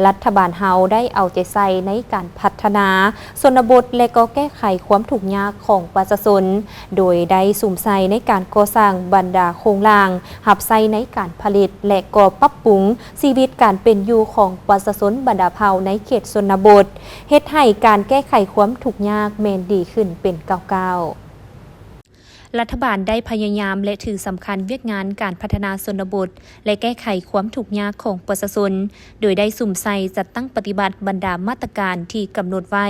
รัฐบาลเฮาได้เอาใจใส่ในการพัฒนาชนบทและก็แก้ไขความทุกข์ยากของประชาชนโดยได้สุ่มใส่ในการก่อสร้างบรรดาโครงล่างหับใส่ในการผลิตและก็ปรับปรุงชีวิตการเป็นอยู่ของประชาชนบรรดาเผ่าในเขตชนบทเฮ็ดให้การแก้ไขความทุกข์ยากแม่นดีขึ้นเป็นก้าวๆรัฐบาลได้พยายามและถือสำคัญเวียกงานการพัฒนาชนบทและแก้ไขความทุกข์ยากของประชาชนโดยได้สุ่มใส่จัดตั้งปฏิบัติบรรดามาตรการที่กำหนดไว้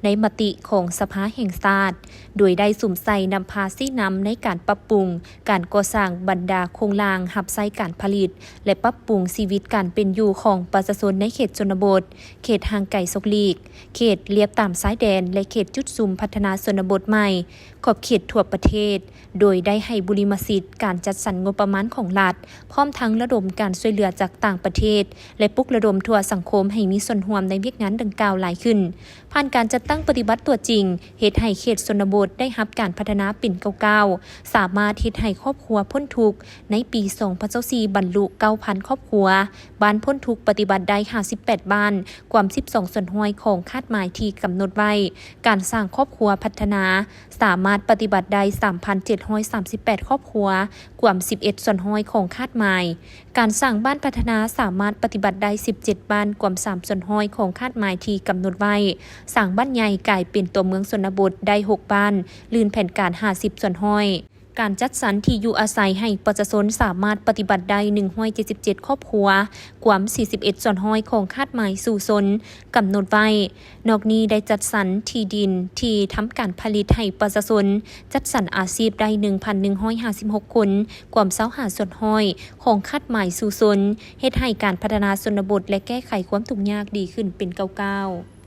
ในมติของสภาแห่งชาติโดยได้สุ่มใส่นำพาชี้นำในการปรับปรุงการก่อสร้างบรรดาโครงล่างหับใส่การผลิตและปรับปรุงชีวิตการเป็นอยู่ของประชาชนในเขตชนบทเขตห่างไกลซกลีกเขตเลียบตามซ้ายแดนและเขตจุดซุ่มพัฒนาชนบทใหม่ขอบเขตทั่วประเทศโดยได้ให้บุริมสิทธิ์การจัดสรรงบประมาณของรัฐพร้อมทั้งระดมการช่วยเหลือจากต่างประเทศและปลุกระดมทั่วสังคมให้มีส่วนร่วมในเวียกงานดังกล่าวหลายขึ้นผ่านการจัดตั้งปฏิบัติตัวจริงเฮ็ดให้เขตชนบทได้รับการพัฒนาเป็นก้าวๆสามารถเฮ็ดให้ครอบครัวพ้นทุกข์ในปี2024บรรลุ 9,000 ครอบครัวบ้านพ้นทุกข์ปฏิบัติได้58บ้านกว่า12ส่วนห้วยของคาดหมายที่กำหนดไว้การสร้างครอบครัวพัฒนาสามารถปฏิบัติได้ 3,738 ครอบครัวกว่า11ส่วนห้อยของคาดหมายการสร้างบ้านพัฒนาสามารถปฏิบัติได้17บ้านกว่า3ส่วนห้อยของคาดหมายที่กำหนดไว้สร้างบ้านใหญ่กลายเป็นตัวเมืองชนบทได้6บ้านลื่นแผนการ50ส่วนห้อยการจัดสรรที่อยู่อาศัยให้ประชาชนสามารถปฏิบัติได้177ครอบครัวกว่า41ส่วนห้อยของคาดหมายสู่ชนกำหนดไว้นอกนี้ได้จัดสรรที่ดินที่ทำการผลิตให้ประชาชนจัดสรรอาชีพได้ 1,156 คนกว่า25ส่วนห้อยของคาดหมายสู่ชนเฮ็ดให้การพัฒนาชนบทและแก้ไขความทุกข์ยากดีขึ้นเป็นก้าวๆ